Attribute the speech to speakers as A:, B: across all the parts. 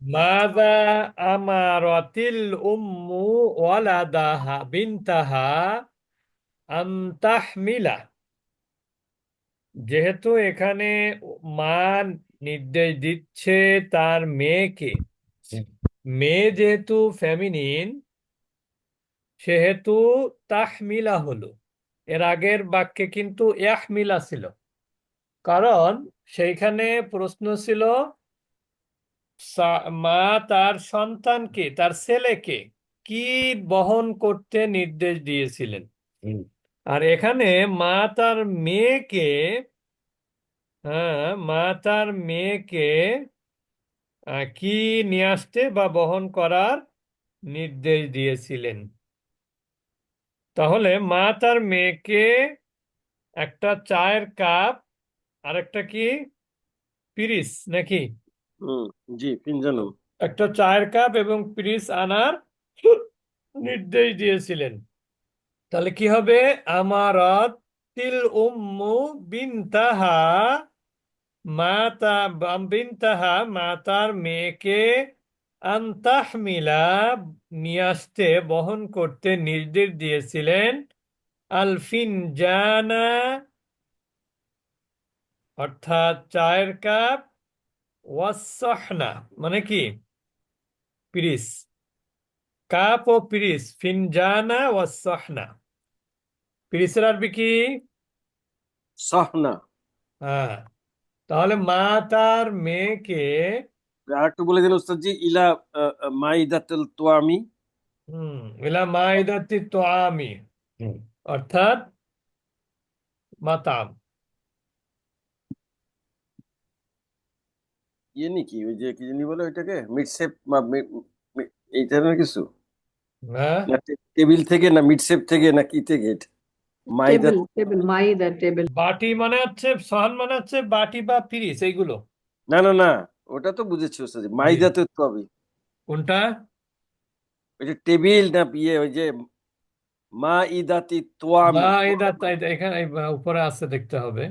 A: মাযা আমারাতিল উম্মু ওয়ালাদাহা বিনতাহা আন তাহমিলা। যেহেতু এখানে মা নির্দেশ দিচ্ছে তার মেয়েকে, মেয়ে যেহেতু ফেমিনিন সেহেতু তাহমিলা হলো। এর আগের বাক্যে কিন্তু ইয়াহমিলা ছিল, কারণ সেইখানে প্রশ্ন ছিল মা তার সন্তানকে, তার ছেলেকে কি বহন করতে নির্দেশ দিয়েছিলেন। আর এখানে মা তার মেয়েকে, হ্যাঁ, মা তার মেয়েকে কি নিয়ে আসতে বা বহন করার নির্দেশ দিয়েছিলেন। তাহলে মা তার মেয়েকে একটা চায়ের কাপ আর একটা কি পিরিচ নাকি,
B: হুম। জি, ফিনজানুম।
A: একটা চায়ের কাপ এবং পিরিচ আনার নির্দেশ দিয়েছিলেন। তাহলে কি হবে? আমারাত তিল উম্মু বিনতাহা, মাতা বিনতাহা মাতার মেয়েকে আনতাহমিলা নিয়ে আসতে, বহন করতে নির্দেশ দিয়েছিলেন আলফিনজানা, অর্থাৎ চায়ের কাপ, ওয়াসহনা মানে কি পিরিস, কাপ ও পিরিস, ফিনজানা ওয়াসহনা। পিরিসের আরবি কি?
B: সাহনা।
A: হ্যাঁ। তাহলে মা তার মেয়েকে,
B: আর একটু বলে দিন উস্তাদ জি, ইলা মাইদাতুল তোয়ামি।
A: হুম, ইলা মাইদাতি তোআমি, অর্থাৎ মাতাম।
B: ইয়ে নাকি ওই যে কি জানি বলে ওইটাকে মিডসেপ বা এই ধরনের কিছু,
A: হ্যাঁ,
B: না টেবিল থেকে, না মিডসেপ থেকে, না কি থেকে এটা? Maida.
C: Table table Maida table.
A: বাটি মানে হচ্ছে, সহান মানে হচ্ছে বাটি বা পিরিচ এইগুলো।
B: না না না, ওটা তো বুঝেছি উস্তাদ জি,
A: জি,
B: মাইদাতুল তোয়ামি।
A: কোনটা?
B: ওই যে টেবিল না ইয়ে ওই যে মাইদাতি তোয়ামি।
A: মাইদা, তাই এখানে এই উপরে আছে, দেখতে হবে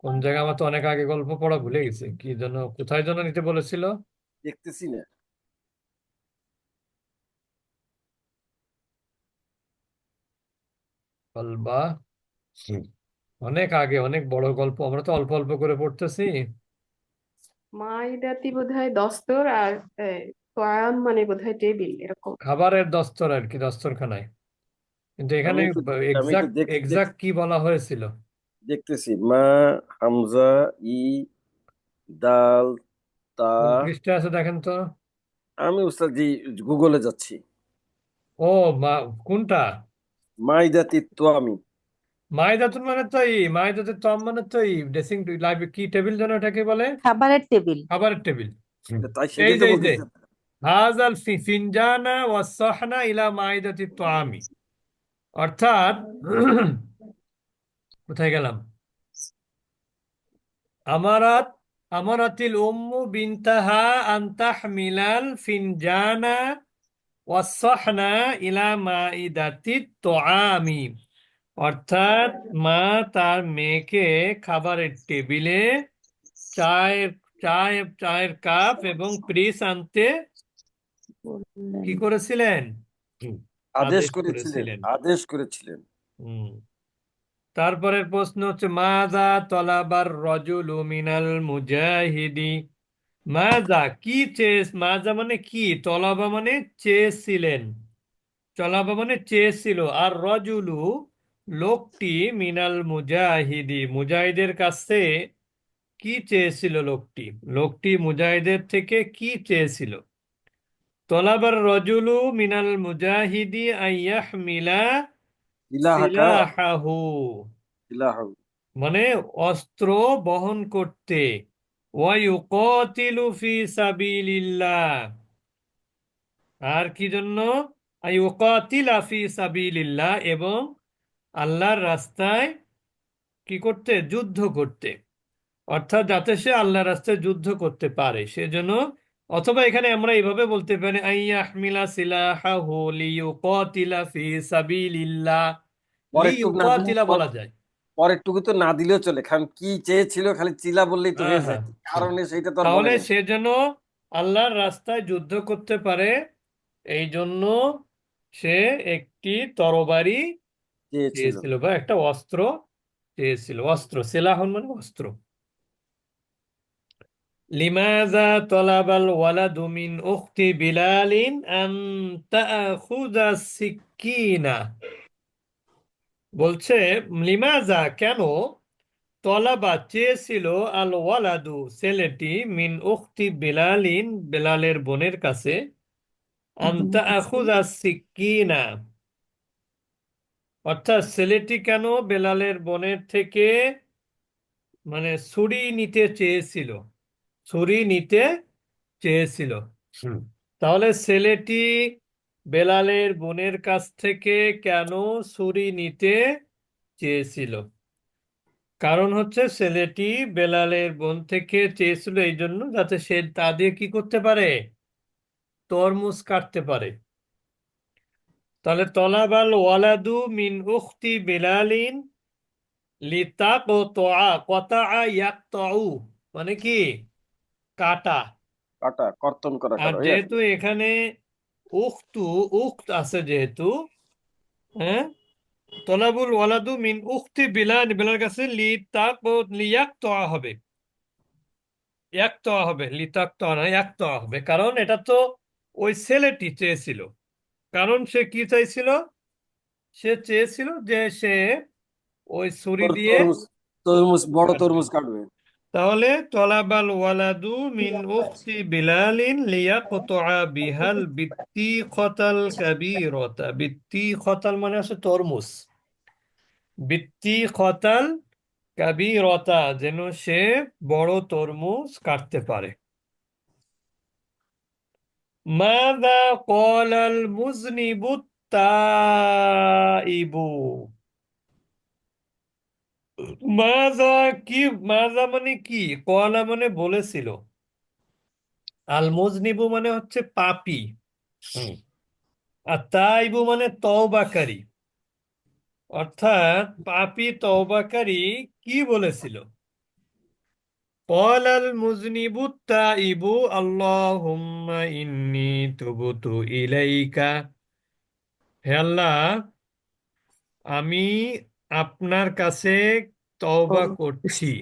A: কোন জায়গায়। আমার তো অনেক আগে গল্প পড়া ভুলে গেছে, কি জন্য কোথায় যেন নিতে বলেছিল।
B: দেখতেছি না।
A: কলবা, অনেক আগে, অনেক বড় গল্প, আমরা তো অল্প অল্প করে পড়তেছি।
C: মাইদাতি বোধহয় দস্তর, আর তোয়াম মানে বোধহয় টেবিল এরকম।
A: খাবারের দস্তর আর কি, দস্তরখানায়। কিন্তু
B: আমি
A: এখানে
B: একটু আমি একটু
A: এক্সাক্ট এক্সাক্ট কি বলা হয়েছিল?
B: দেখতেছি। মা, হামজা, ই, দাল, তা।
A: কোন পৃষ্ঠা আছে দেখেন তো।
B: আমি উস্তাদ জি গুগলে যাচ্ছি।
A: ও, মা, কোনটা?
B: মাইদাতি তোয়ামি।
A: মাইদাতুন মানে তো এই মাইদাতের তম মানে তো এই ড্রেসিং লাইব্রেরি, কি টেবিল যেন এটাকে বলে?
D: খাবারের টেবিল।
A: খাবারের টেবিল।
B: তাই
A: এই
B: সেটাই
A: যে
B: তো
A: এই যে
B: বলতেছে।
A: হাজাল ফিনজানা ওয়াসহনা ইলা মাইদাতি তোয়ামি, অর্থাৎ কোথায় গেলাম? আমারাত আমারাতিল উম্মু বিনতাহা আন তাহমিলাল ফিনজানা ওয়াসহনা ইলা মাইদাতি তোয়ামি, অর্থাৎ মা তার মেয়েকে খাবারের টেবিলে চায়ের চায়ের কাপ এবং পিরিচ আনতে
D: বললেন।
A: কি করেছিলেন?
B: আদেশ
A: আদেশ
B: করেছিলেন,
A: করেছিলেন।
B: আদেশ করেছিলেন।
A: হুম। তারপরের প্রশ্ন হচ্ছে মাযা তলাবার রজুলু মিনাল মুজাহিদি। মাজা কি মাজা মানে কি, তলাবা মানে চেয়েছিলেন, তলাবা মানে চেয়েছিল, আর রজুলু লোকটি, মিনাল মুজাহিদি মুজাহিদের কাছে কি চেয়েছিল লোকটি, লোকটি মুজাহিদের থেকে কি চেয়েছিল। তলাবার রজুলু মিনাল মুজাহিদি আইয়াহমিলা
B: ইলাহাকা।
A: সিলাহাহু,
B: ইলাহ।
A: মানে অস্ত্র বহন করতে, ওয়ায়ুকাতিলু ফি সাবিলিল্লাহ, আর কি জন্য? আইয়ুকাতিলা ফি সাবিলিল্লাহ, এবং আল্লাহর রাস্তায় কি করতে? যুদ্ধ করতে, অর্থাৎ যাতে সে আল্লাহর রাস্তায় যুদ্ধ করতে পারে সেজন্য। অথবা এখানে আমরা এইভাবে বলতে পারি আইয়াহমিলা সিলাহাহু লিইয়ুকাতিলা ফি সাবিলিল্লাহ,
B: পরের টুক না দিলে
A: লিইয়ুকাতিলা বলা যায়।
B: পরের টুকু তো না দিলেও চলে, কারণ কি চেয়েছিল খালি চিলা বললেই তো
A: হ্যাঁ,
B: হয়ে যায়,
A: হ্যাঁ।
B: কি কারণে সেটা তো আর বলে
A: তাহলে
B: নাই।
A: সেজন্য আল্লাহর রাস্তায় যুদ্ধ করতে পারে, এই জন্য সে একটি তরবারি
B: চেয়েছিল।
A: চেয়েছিল বা একটা অস্ত্র চেয়েছিল। অস্ত্র, সেলাহন মানে অস্ত্র। লিমাযা তলাবাল ওয়ালাদু মিন উখতি বিলালিন আন তাআখুযা সিক্কিনা। বলছে লিমাযা কেন, তলাবা চেয়েছিল, আল ওয়ালাদু ছেলেটি, মিন উখতি বিলালিন বেলালের বোনের কাছে, আন তাআখুযা সিক্কিনা অর্থাৎ ছেলেটি কেন বেলালের বোনের থেকে মানে ছুরি নিতে চেয়েছিল, ছুরি নিতে চেয়েছিল। তাহলে ছেলেটি বেলালের বোনের কাছ থেকে কেন ছুরি নিতে চেয়েছিল? কারণ হচ্ছে ছেলেটি বেলালের বোন থেকে চেয়েছিল এই জন্য যাতে সে তা দিয়ে কি করতে পারে, তরমুজ কাটতে পারে। তাহলে তলাবাল ওয়ালাদু মিন উখতি বেলালিন লিতাকতআ, কতআ ইয়াকতউ মানে কি, কাটা।
B: কাটা, কর্তন করা
A: আর
B: কাটা, ওই আর কি।
A: যেহেতু এখানে উখতু, উখত আছে যেহেতু, হ্যাঁ, তলাবুল ওয়ালাদু মিন উখতি বিলাল, বিলাল কাছে লিয়াকতআ হবে, ইয়াকতআ হবে, লিতাকতআ না ইয়াকতআ হবে, কারণ এটা তো ওই ছেলেটি চেয়েছিল। কারণ সে কি চাইছিল, সে চেয়েছিল যে সে ওই ছুরি দিয়ে
B: তরমুজ, তরমুজ, বড়
A: কাটবে।
B: তরমুজ কাটবে।
A: তাহলে তলাবাল ওয়ালাদু মিন উখতি বিলালিন লিয়াকতআ বিহাল বিত্তিখতাল কাবীরাতা। বিত্তিখতাল মানে হচ্ছে তরমুজ। বিত্তিখতাল কাবীরাতা যেন সে বড় তরমুজ কাটতে পারে। মাযা ক্বালাল মুযনিবু তাইবু। মাযা কি, মাযা মানে কি, ক্বালা মানে বলেছিল, আল মুজনিবু মানে হচ্ছে পাপী, আর তাইবু মানে তওবাকারী। অর্থাৎ পাপী তওবাকারী কি বলেছিল? ক্বালাল মুজনিবু তাইবু আল্লাহুম্মা ইন্নী তুবতু ইলাইকা। হে আল্লাহ, আমি আপনার কাছে তওবা করছি।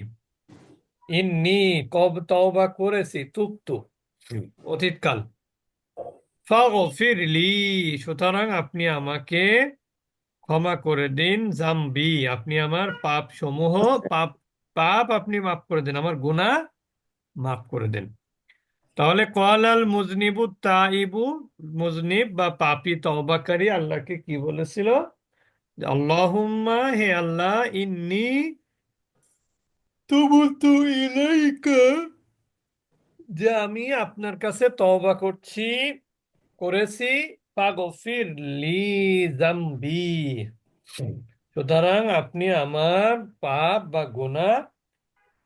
A: ইন্নী, কব তওবা করেছি, তুবতু অতীতকাল, ফাগফিরলি সুতরাং আপনি আমাকে ক্ষমা করে দিন, জাম্বি আপনি আমার পাপ সমূহ, পাপ পাপ আপনি মাফ করে দেন, আমার গুনাহ মাফ করে দেন। তাহলে কলাল মুজনিবু তাইবু, মুজনিব বা পাপী তওবাকারী আল্লাহকে কি বলেছিল? যে আল্লাহুম্মা, হে আল্লাহ, ইন্নী তুবতু ইলাইকা, যে আমি আপনার কাছে তওবা করছি, করেছি, ফাগফির লি জাম্বি সুতরাং আপনি আমার পাপ বা গুনাহ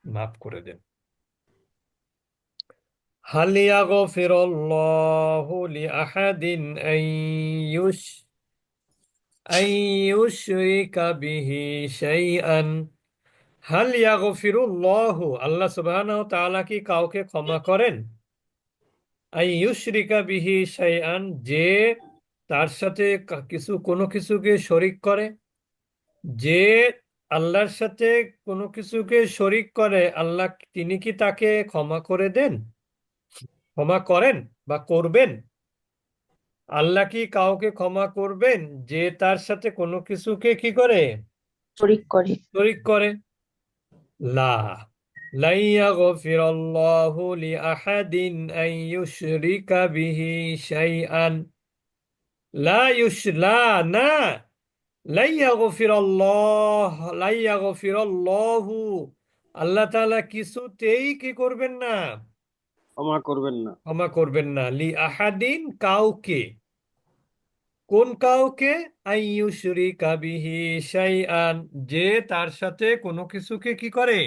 A: মাফ করে দেন। হাল ইয়াগফিরুল্লাহু লিআহাদিন আন ইউশরিকা বিহি শাইআন। হাল ইয়াগফিরুল্লাহু, আল্লাহ সুবহানাহু ওয়া তাআলা কি কাউকে ক্ষমা করেন? আন ইউশরিকা বিহি শাইআন, যে তার সাথে কিছু কোনো কিছুকে শরিক করে। যে আল্লাহর সাথে কোনো কিছুকে শরিক করে, আল্লাহ তিনি কি তাকে ক্ষমা করে দেন, ক্ষমা করেন বা করবেন? আল্লাহ কি কাউকে ক্ষমা করবেন যে তার সাথে কোনো কিছুকে কি করে,
D: শরিক করে।
A: শরিক করে? লা, লা ইয়াগফিরাল্লাহু লিআহাদিন আন ইউশরিকা বিহি শাইআন। লা ইউশ, লা না, লা ইয়াগফিরাল্লাহ, লা ইয়াগফিরাল্লাহু আল্লাহ তাআলা কিছুতেই কি করবেন না,
B: ক্ষমা করবেন না।
A: ক্ষমা করবেন না, লি আহাদিন কাউকে। কোন কাউকে? আইয়ুশরিকা বিহি শাইআন, যে তার সাথে কোনো কিছুকে কি করে,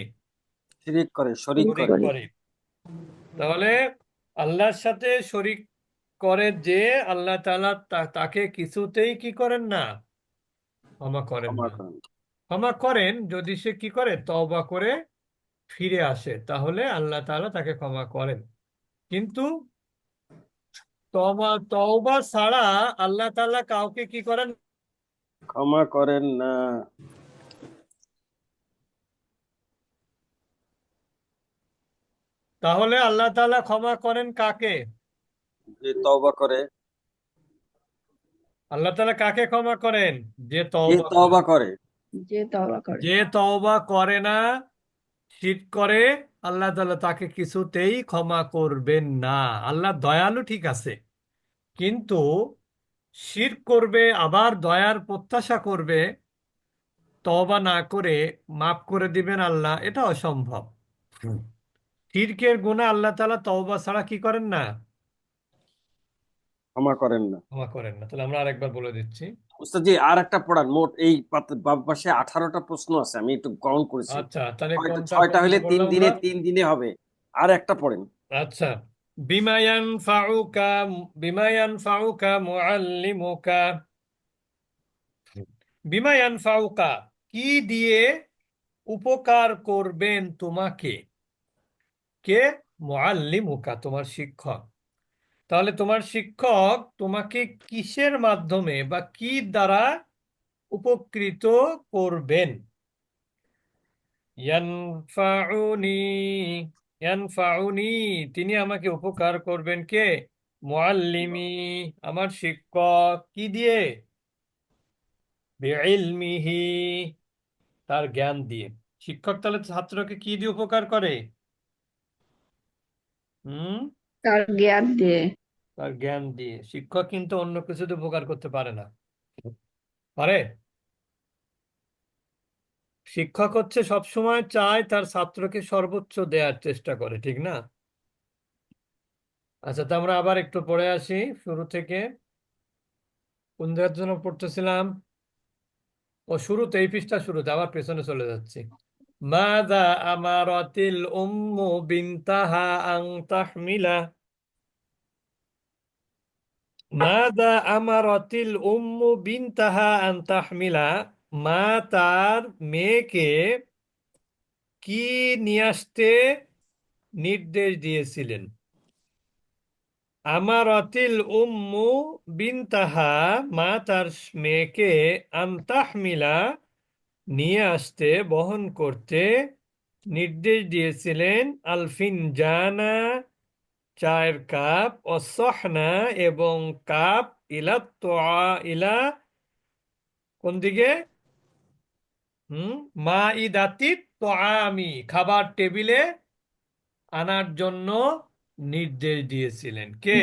B: শিরিক করে, শরিক
D: শরিক
A: শরিক
B: করে।
D: করে।
A: করে। তাহলে আল্লাহর সাথে শরিক করে যে, আল্লাহ তাআলা তাকে কিছুতেই কি করেন না, ক্ষমা করেন
B: ক্ষমা
A: না।
B: করেন।
A: ক্ষমা করেন যদি সে কি করে, তওবা করে ফিরে আসে, তাহলে আল্লাহ তাআলা তাকে ক্ষমা করেন। কিন্তু তওবা ছাড়া আল্লাহ তাআলা কাউকে কি করেন?
B: ক্ষমা করেন না।
A: তাহলে আল্লাহ তাআলা ক্ষমা করেন কাকে?
B: যে তওবা করে।
A: আল্লাহ তাআলা কাকে ক্ষমা করেন? যে
B: যে
A: তওবা করে।
B: তওবা করে।
C: যে তওবা করে।
A: যে তওবা করে না, শিরক করে, আল্লাহ তাআলা তাকে কিছুতেই ক্ষমা করবেন না। আল্লাহ দয়ালু ঠিক আছে, কিন্তু শিরক করবে আবার দয়ার প্রত্যাশা করবে, তওবা না করে মাফ করে দিবেন আল্লাহ, এটা অসম্ভব। শিরকের গুনাহ আল্লাহ তাআলা তওবা ছাড়া কি করেন না?
B: ক্ষমা করেন না।
A: ক্ষমা করেন না। তাহলে আমরা আরেকবার বলে দিচ্ছি।
B: উস্তাদ জি আর একটা পড়ান। মোট এই বাম পাশে 18টা প্রশ্ন আছে, আমি একটু কাউন্ট করেছি।
A: আচ্ছা, তাহলে কোনটা
B: ছয়টা
A: কোনটা
B: হলে
A: বললাম আমরা?
B: 3 দিনে হবে। আর একটা পড়েন।
A: আচ্ছা, বিমা ইয়ানফাউকা, বিমা ইয়ানফাউকা মুআল্লিমুকা। বিমা ইয়ানফাউকা, কি দিয়ে উপকার করবেন তোমাকে? কে? মুআল্লিমুকা, তোমার শিক্ষক। তাহলে তোমার শিক্ষক তোমাকে কিসের মাধ্যমে বা কি দ্বারা উপকৃত করবেন? ইয়ানফাউনি, ইয়ানফাউনি, তিনি আমাকে উপকার করবেন। কে? মুআল্লিমি, আমার শিক্ষক। কি দিয়ে? বিইলমিহি, তার জ্ঞান দিয়ে। শিক্ষক তাহলে ছাত্রকে কি দিয়ে উপকার করে? হুম,
C: তার জ্ঞান দিয়ে।
A: তার জ্ঞান দিয়ে। শিক্ষক কিন্তু অন্য কিছু দিয়ে উপকার করতে পারে না। পারে? শিক্ষক হচ্ছে সবসময় চায় তার ছাত্রকে সর্বোচ্চ দেওয়ার চেষ্টা করে, ঠিক না? আচ্ছা, তো আমরা আবার একটু পড়ে আসি শুরু থেকে। কোন জায়গার জন্য পড়তেছিলাম? ও শুরুতে, এই পৃষ্ঠা শুরুতে, আবার পেছনে চলে যাচ্ছি। মাযা আমারাতিল উম্মু বিনতাহা আন তাহমিলা। মাযা আমারাতিল উম্মু বিনতাহা আন তাহমিলা, মা তার মেয়েকে কি নিয়ে আসতে নির্দেশ দিয়েছিলেন? আমারাতিল উম্মু বিনতাহা, মা তার মেয়েকে আনতাহমিলা, নিয়ে আসতে, বহন করতে নির্দেশ দিয়েছিলেন। আলফিন জানা, চায়ের কাপ, অসহনা, এবং কাপ, ইলা তোয়া, ইলা, কোন দিকে? মা ইদাতি তো, আমি খাবার টেবিলে আনার জন্য নির্দেশ দিয়েছিলেন। কে?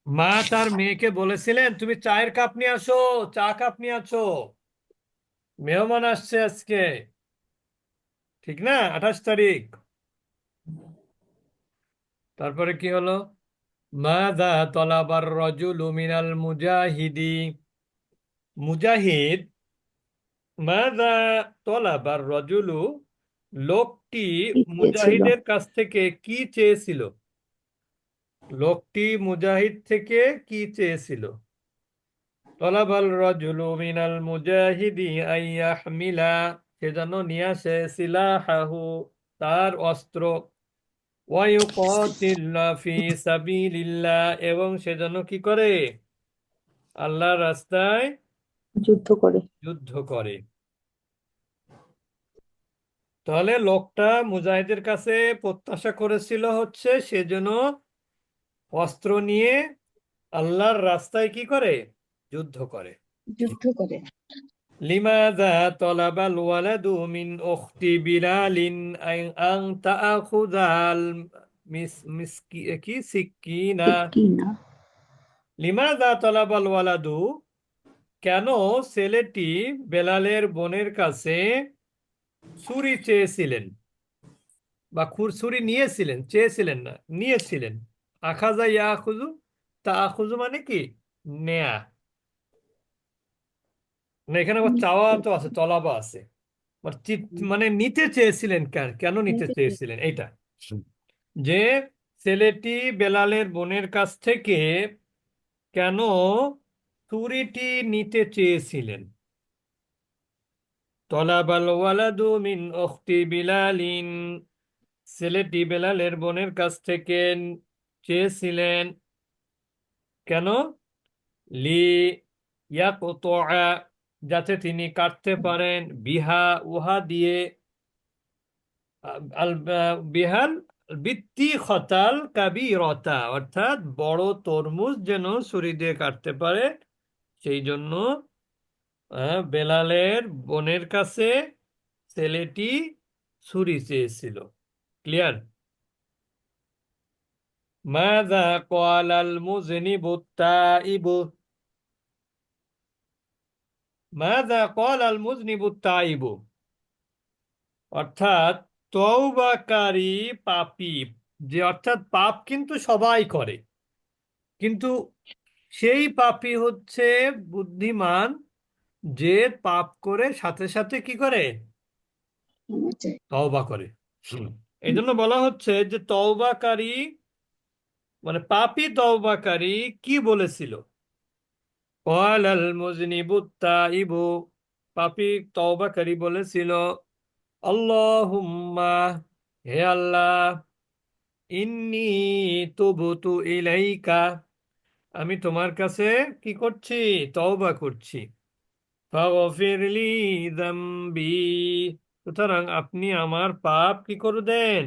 A: মা তার মেয়েকে বলেছিলেন, তুমি চায়ের কাপ নিয়ে আসো, চা কাপ নিয়ে আসো, মেহমান আসছে আজকে, ঠিক না? 28 তারিখ। তারপরে কি হলো? মাযা তলাবার রাজুলু মিনাল মুজাহিদি, মুজাহিদ, মাযা তলাবার রাজুলু, লোকটি
D: কি চেয়েছিল?
A: মুজাহিদের কাছ থেকে কি চেয়েছিল? লোকটি মুজাহিদ থেকে কি চেয়েছিল? তলাবাল রাজুলু মিনাল মুজাহিদি আইয়াহমিলা, সে যেন নিয়ে আসে সিলাহাহু, তার অস্ত্র, ওয়ায়ুকাতিলা ফি সাবিলিল্লাহ, এবং সে যেন কি করে? আল্লাহর রাস্তায়
D: যুদ্ধ করে।
A: যুদ্ধ করে। তাহলে লোকটা মুজাহিদের কাছে প্রত্যাশা করেছিল হচ্ছে সেজন্য অস্ত্র নিয়ে আল্লাহর রাস্তায় কি করে? যুদ্ধ করে।
C: যুদ্ধ করে।
A: লিমাযা তলাবাল ওয়ালাদু মিন উখতি বিলালিন আন তাআখুযাল মিসকি কি সিকিনা।
D: ঠিক না?
A: লিমাযা তলাবাল ওয়ালাদু, কেন ছেলেটি বেলালের বোনের কাছে ছুরি চেয়েছিলেন, বা ছুরি নিয়েছিলেন, চেয়েছিলেন না, নিয়েছিলেন। আখাজা ইয়াখুজু, তা আখুজু মানে কি? নেয়া। না, এখানে আবার চাওয়া তো আছে, তলাবা আছে। মানে মানে নিতে চেয়েছিলেন, কেন কেন নিতে চেয়েছিলেন এইটা, যে ছেলেটি বেলালের বোনের কাছ থেকে কেন ছুরিটি নিতে চেয়েছিলেন? তলাবাল ওয়ালাদু মিন উখতি বিলালিন, ছেলেটি বেলালের বোনের কাছ থেকে চেয়েছিলেন, কেন? লি ইয়াকতুআ, যাতে তিনি কাটতে পারেন, বিহা উহা দিয়ে, আল বিহাল বৃত্তি খতাল কাবিরতা, অর্থাৎ বড় তরমুজ যেন ছুরি দিয়ে কাটতে পারে, সেই জন্য বেলালের বোনের কাছে ছেলেটি ছুরি চেয়েছিল। ক্লিয়ার? মাযা ক্বালাল মুযনিবু তাইবু, মাযা ক্বালাল মুযনিবু তাইবু, অর্থাৎ তওবাকারী পাপী, যে অর্থাৎ পাপ কিন্তু সবাই করে, কিন্তু সেই পাপী হচ্ছে বুদ্ধিমান, যে পাপ করে সাথে সাথে কি করে? তওবা করে। এই জন্য বলা হচ্ছে যে তওবাকারী মানে পাপী তওবাকারী কি বলেছিল? ক্বালাল মুযনিবু তাইবু, পাপী তওবাকারী বলেছিল, আল্লাহুম্মা, হে আল্লাহ, ইন্নী তুবতু ইলাইকা, আমি তোমার কাছে কি করছি? তওবা করছি। ফাগফিরলি যামবি, সুতরাং আপনি আমার পাপ কি করে দেন?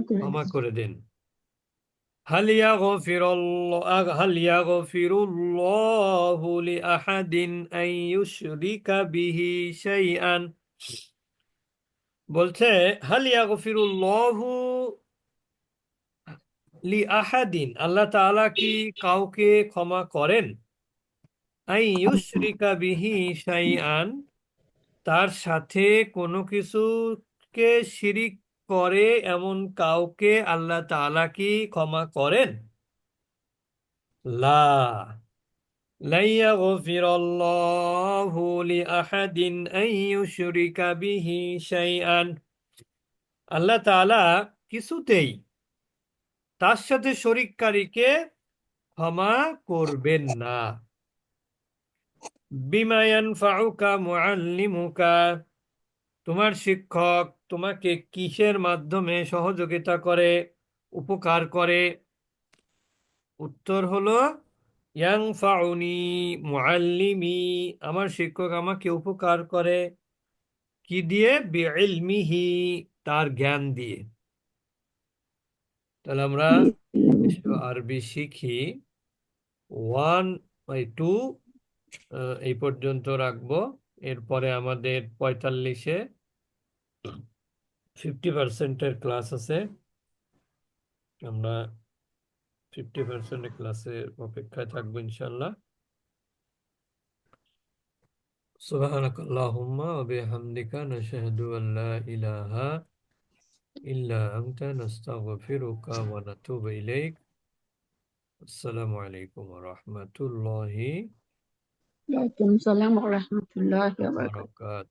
A: ক্ষমা করে দেন। হাল ইয়াগফিরুল্লাহু লিআহাদিন আন ইউশরিকা বিহি শাইআন, বলছে হাল ইয়াগফিরুল্লাহু লিআহাদিন, আল্লাহ তাআলা কি কাউকে ক্ষমা করেন? আন ইউশরিকা বিহি শাইআন, তার সাথে কোনো কিছুকে শিরিক করে এমন কাউকে আল্লাহ তাআলা কি ক্ষমা করেন? লা লা ইয়াগফিরাল্লাহু লিআহাদিন আন ইউশরিকা বিহি শাইআন, আল্লাহ তাআলা কিছুতেই তার সাথে শরিককারীকে ক্ষমা করবেন না। বিমা ইয়ানফাউকা মুআল্লিমুকা, তোমার শিক্ষক তোমাকে কিসের মাধ্যমে সহযোগিতা করে, উপকার করে? উত্তর হলো ইয়ানফাউনি মুআল্লিমি, আমার শিক্ষক আমাকে উপকার করে কি দিয়ে? বিইলমিহি, তার জ্ঞান দিয়ে। তাহলে আমরা আরবি শিখি 1/2 এই পর্যন্ত রাখবো। এরপরে আমাদের 45-এ 50%-এর ক্লাস আছে, আমরা 50%-এর ক্লাসের অপেক্ষায় থাকবো ইনশাল্লাহ। সুবহানাকাল্লাহুম্মা ওয়া বিহামদিকা নাশহাদু আল লা ইলাহা ইল্লা আনতা নাস্তাগফিরুকা ওয়া নাতুবু ইলাইক। আসসালামু আলাইকুম ওয়া রাহমাতুল্লাহি
D: ওয়ালাইকুম সালাম ওয়া রাহমাতুল্লাহি
A: ওয়া
D: ওয়া বারাকাতুহু।
A: বারাকাতুহু।